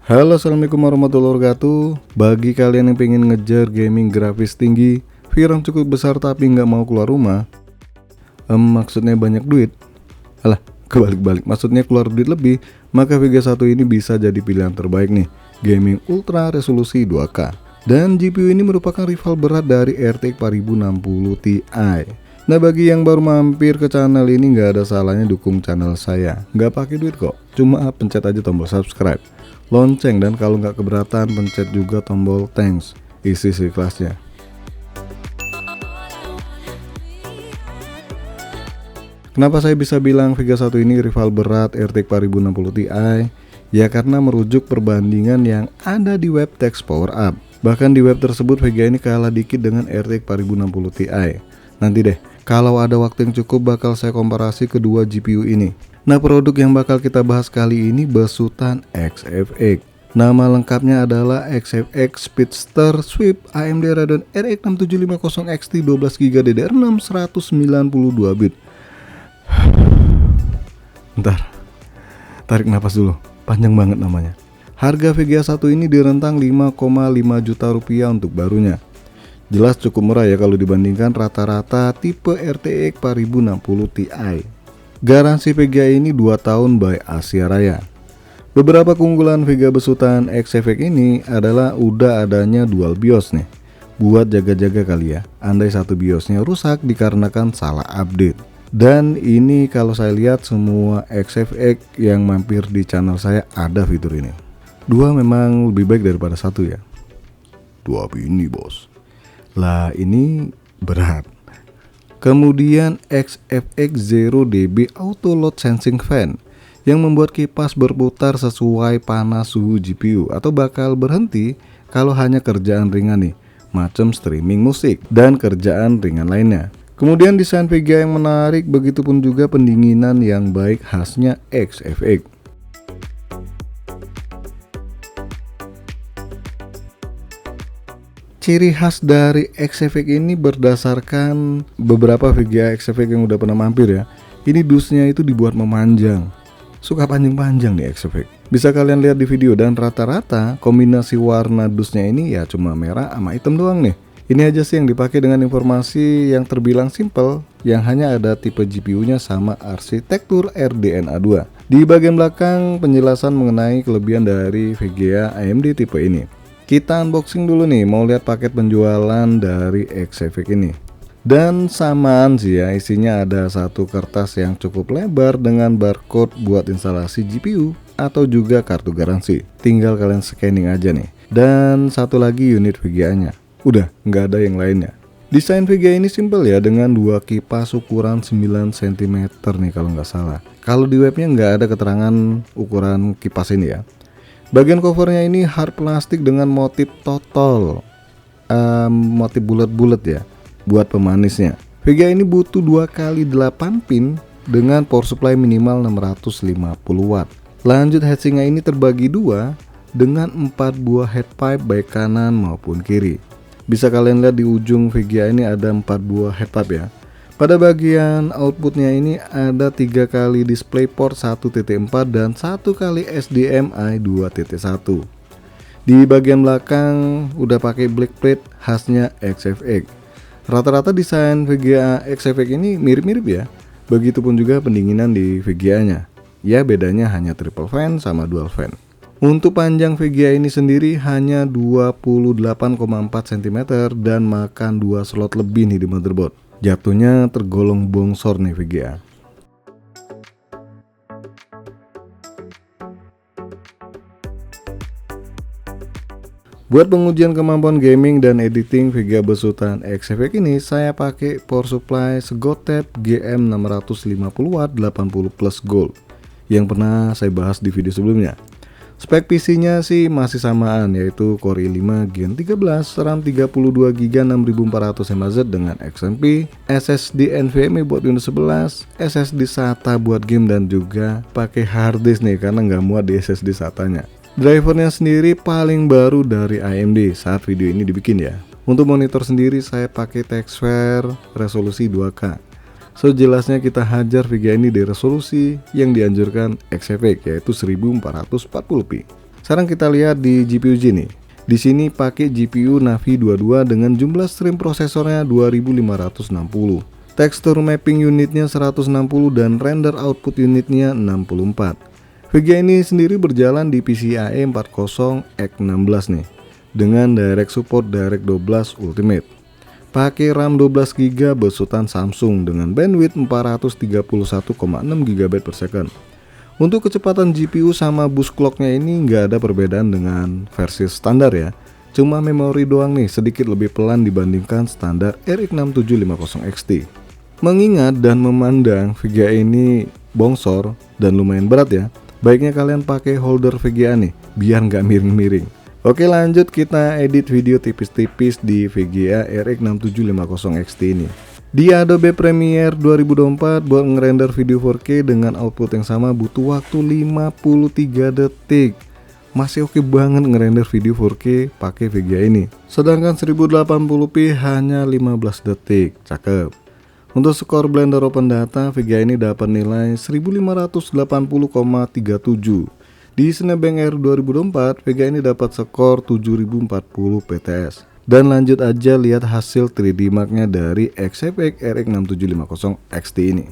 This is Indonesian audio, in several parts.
Halo, assalamualaikum warahmatullahi wabarakatuh. Bagi kalian yang pengen ngejar gaming grafis tinggi, VRAM cukup besar tapi nggak mau keluar rumah, maksudnya banyak duit. Alah, kebalik-balik, maksudnya keluar duit lebih, maka Vega 1 ini bisa jadi pilihan terbaik nih. Gaming ultra resolusi 2K. Dan GPU ini merupakan rival berat dari RTX 4060 Ti. Nah, bagi yang baru mampir ke channel ini, nggak ada salahnya dukung channel saya. Nggak pakai duit kok, cuma pencet aja tombol subscribe, lonceng, dan kalau nggak keberatan pencet juga tombol thanks, isi kelasnya. Kenapa saya bisa bilang Vega 1 ini rival berat RTX 4060 Ti? Ya karena merujuk perbandingan yang ada di web Text Power Up. Bahkan di web tersebut Vega ini kalah dikit dengan RTX 4060 Ti. Nanti deh, kalau ada waktu yang cukup bakal saya komparasi kedua GPU ini. Nah, produk yang bakal kita bahas kali ini besutan XFX. Nama lengkapnya adalah XFX Speedster Swift AMD Radeon RX 6750 XT 12GB DDR6 192 bit. Bentar, tarik napas dulu, panjang banget namanya. Harga Vega 1 ini di rentang 5,5 juta rupiah untuk barunya. Jelas cukup murah ya kalau dibandingkan rata-rata tipe RTX 4060 Ti. Garansi Vega ini 2 tahun by Asia Raya. Beberapa keunggulan Vega besutan XFX ini adalah udah adanya dual BIOS nih. Buat jaga-jaga kali ya, andai satu BIOSnya rusak dikarenakan salah update. Dan ini kalau saya lihat semua XFX yang mampir di channel saya ada fitur ini. Dua memang lebih baik daripada satu ya. Dua bini bos. Lah ini berat. Kemudian XFX Zero DB Auto Load Sensing Fan yang membuat kipas berputar sesuai panas suhu GPU atau bakal berhenti kalau hanya kerjaan ringan nih, macam streaming musik dan kerjaan ringan lainnya. Kemudian desain Vega yang menarik, begitupun juga pendinginan yang baik khasnya XFX. Ciri khas dari XFX ini berdasarkan beberapa Vega XFX yang udah pernah mampir ya. Ini dusnya itu dibuat memanjang. Suka panjang-panjang nih XFX. Bisa kalian lihat di video, dan rata-rata kombinasi warna dusnya ini ya cuma merah sama hitam doang nih. Ini aja sih yang dipakai dengan informasi yang terbilang simple, yang hanya ada tipe GPU-nya sama arsitektur RDNA 2. Di bagian belakang penjelasan mengenai kelebihan dari Vega AMD tipe ini. Kita unboxing dulu nih, mau lihat paket penjualan dari XFX ini. Dan samaan sih ya, isinya ada satu kertas yang cukup lebar dengan barcode buat instalasi GPU atau juga kartu garansi. Tinggal kalian scanning aja nih. Dan satu lagi unit VGA-nya. Udah, nggak ada yang lainnya. Desain VGA ini simple ya, dengan dua kipas ukuran 9 cm nih kalau nggak salah. Kalau di webnya nggak ada keterangan ukuran kipas ini ya. Bagian covernya ini hard plastik dengan motif totol, motif bulat-bulat ya, buat pemanisnya. Vega ini butuh 2x8 pin dengan power supply minimal 650 watt. Lanjut, heatsinknya ini terbagi dua dengan 4 buah headpipe baik kanan maupun kiri. Bisa kalian lihat di ujung Vega ini ada 4 buah headpipe ya. Pada bagian outputnya ini ada 3 kali DisplayPort 1.4 dan 1 kali HDMI 2.1. Di bagian belakang udah pakai black plate khasnya XFX. Rata-rata desain VGA XFX ini mirip-mirip ya. Begitupun juga pendinginan di VGA-nya. Ya bedanya hanya triple fan sama dual fan. Untuk panjang VGA ini sendiri hanya 28,4 cm dan makan 2 slot lebih nih di motherboard. Jatuhnya tergolong bongsor nih VGA. Buat pengujian kemampuan gaming dan editing Vega besutan XFX ini, saya pakai power supply Segotep GM650W 80 plus Gold yang pernah saya bahas di video sebelumnya. Spek PC-nya sih masih samaan, yaitu Core i5 Gen 13, RAM 32GB 6400 mAh dengan XMP, SSD NVMe buat Windows 11, SSD SATA buat game, dan juga pakai harddisk nih karena nggak muat di SSD SATA-nya. Drivernya sendiri paling baru dari AMD saat video ini dibikin ya. Untuk monitor sendiri saya pakai Textware resolusi 2K. Sejelasnya kita hajar Vega ini di resolusi yang dianjurkan XFX, yaitu 1440p. Sekarang kita lihat di GPU-Z nih. Di sini pakai GPU Navi 22 dengan jumlah stream prosesornya 2560. Tekstur mapping unitnya 160 dan render output unitnya 64. VGA ini sendiri berjalan di PCIe 40X16 nih, dengan direct support DirectX 12 Ultimate. Pakai RAM 12GB besutan Samsung dengan bandwidth 431,6 GB per second. Untuk kecepatan GPU sama boost clocknya ini nggak ada perbedaan dengan versi standar ya. Cuma memori doang nih sedikit lebih pelan dibandingkan standar RX 6750 XT. Mengingat dan memandang VGA ini bongsor dan lumayan berat ya, baiknya kalian pakai holder VGA nih biar nggak miring-miring. Oke, lanjut kita edit video tipis-tipis di VGA RX 6750 XT ini. Di Adobe Premiere 2024 buat ngerender video 4K dengan output yang sama butuh waktu 53 detik. Masih oke banget ngerender video 4K pakai VGA ini. Sedangkan 1080p hanya 15 detik. Cakep. Untuk skor Blender Open Data, VGA ini dapat nilai 1580,37. Di Cinebench R 2024, VGA ini dapat skor 7040 PTS. Dan lanjut aja lihat hasil 3D Mark-nya dari XFX RX 6750 XT ini.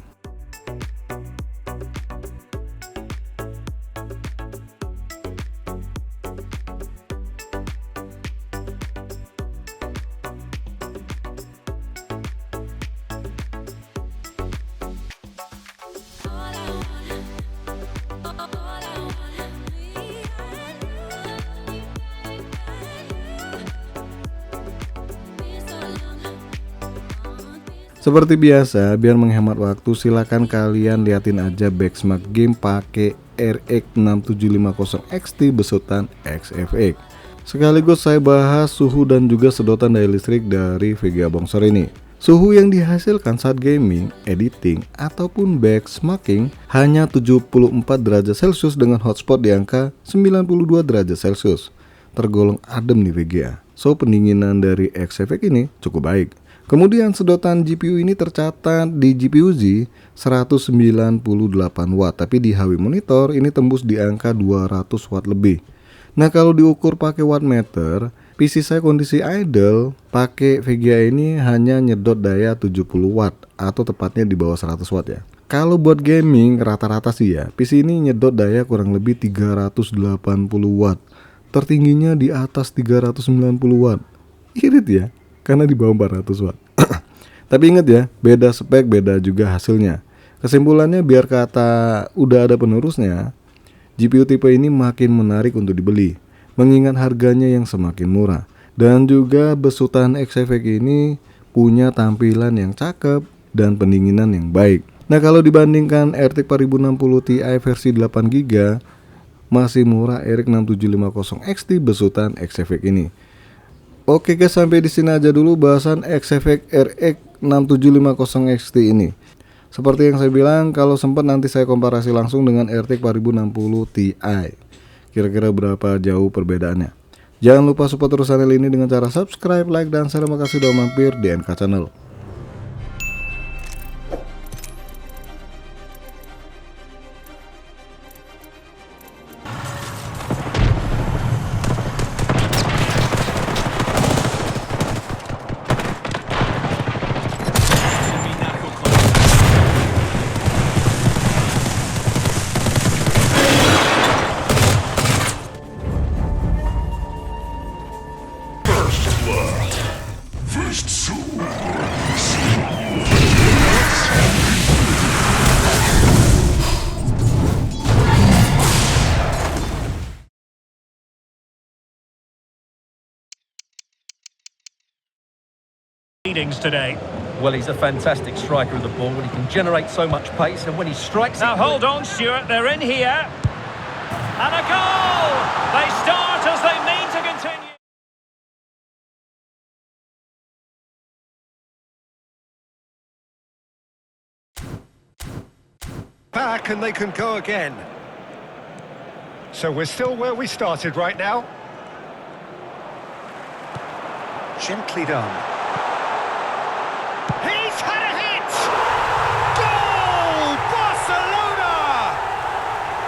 Seperti biasa, biar menghemat waktu silakan kalian liatin aja benchmark game pakai RX 6750 XT besutan XFX. Sekaligus saya bahas suhu dan juga sedotan daya listrik dari VGA bongsor ini. Suhu yang dihasilkan saat gaming, editing, ataupun benchmarking hanya 74 derajat Celcius dengan hotspot di angka 92 derajat Celcius. Tergolong adem nih VGA. So pendinginan dari XFX ini cukup baik. Kemudian sedotan GPU ini tercatat di GPU-Z 198 watt, tapi di HW monitor ini tembus di angka 200 watt lebih. Nah, kalau diukur pakai wattmeter, PC saya kondisi idle pakai VGA ini hanya nyedot daya 70 watt atau tepatnya di bawah 100 watt ya. Kalau buat gaming rata-rata sih ya, PC ini nyedot daya kurang lebih 380 watt. Tertingginya di atas 390 watt. Irit ya, karena di bawah 400 watt. Tapi ingat ya, beda spek beda juga hasilnya. Kesimpulannya biar kata udah ada penerusnya, GPU tipe ini makin menarik untuk dibeli, mengingat harganya yang semakin murah. Dan juga besutan XFX ini punya tampilan yang cakep dan pendinginan yang baik. Nah, kalau dibandingkan RTX 4060 Ti versi 8GB, masih murah RX 6750 XT besutan XFX ini. Oke guys, sampai di sini aja dulu bahasan XFX RX 6750 XT ini. Seperti yang saya bilang, kalau sempat nanti saya komparasi langsung dengan RTX 4060 Ti. Kira-kira berapa jauh perbedaannya. Jangan lupa support terus channel ini dengan cara subscribe, like, dan share. Terima kasih sudah mampir di NK Channel. Today. Well, he's a fantastic striker of the ball when he can generate so much pace, and when he strikes Now it... hold on, Stuart, they're in here. And a goal! They start as they mean to continue. Back and they can go again. So we're still where we started right now. Gently done. He's had a hit! Goal! Barcelona!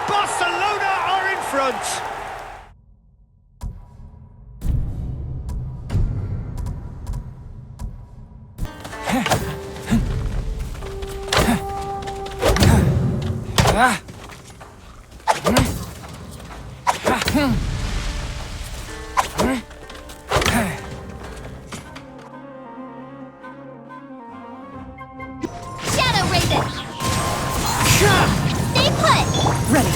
Barcelona are in front! Shadow Raven! Stay put! Ready.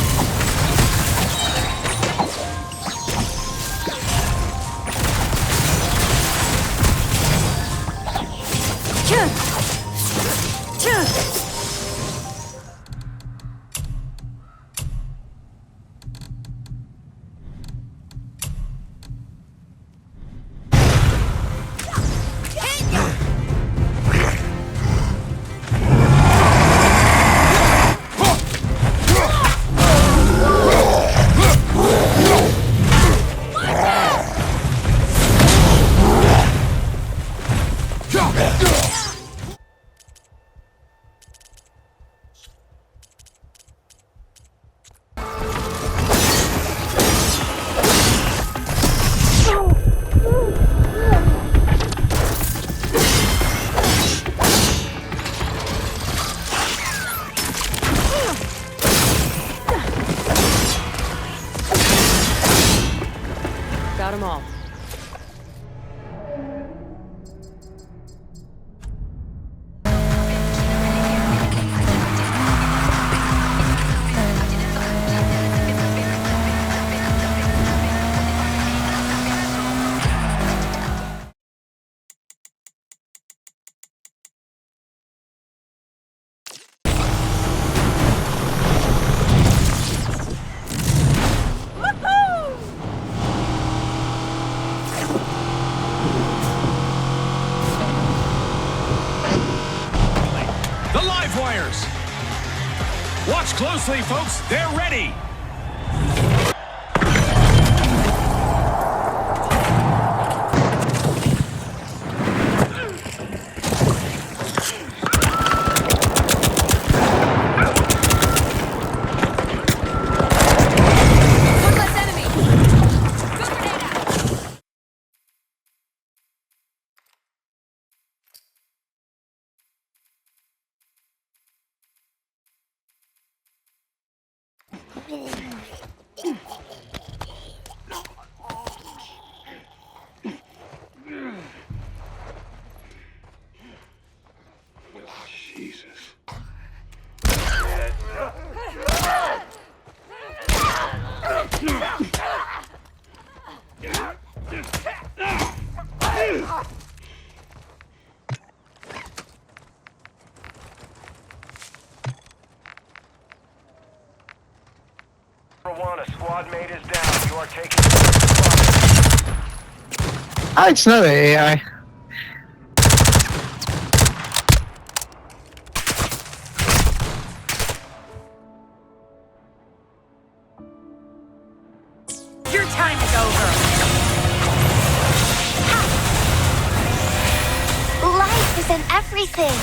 Got them all. The live wires. Watch closely, folks. They're ready. Number 1, a squad mate is down. You are taking the spot. It's not AI. Your time is over. Life is in everything.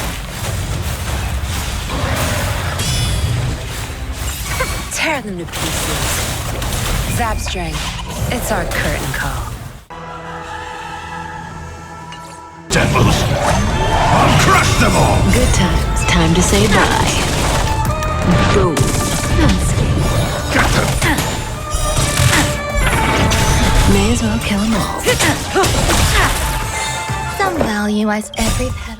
Tear them to pieces. Zap string. It's our curtain call. Devils! I'll crush them all! Good times. Time to say bye. Boom. May as well kill them all. Some value as every pet.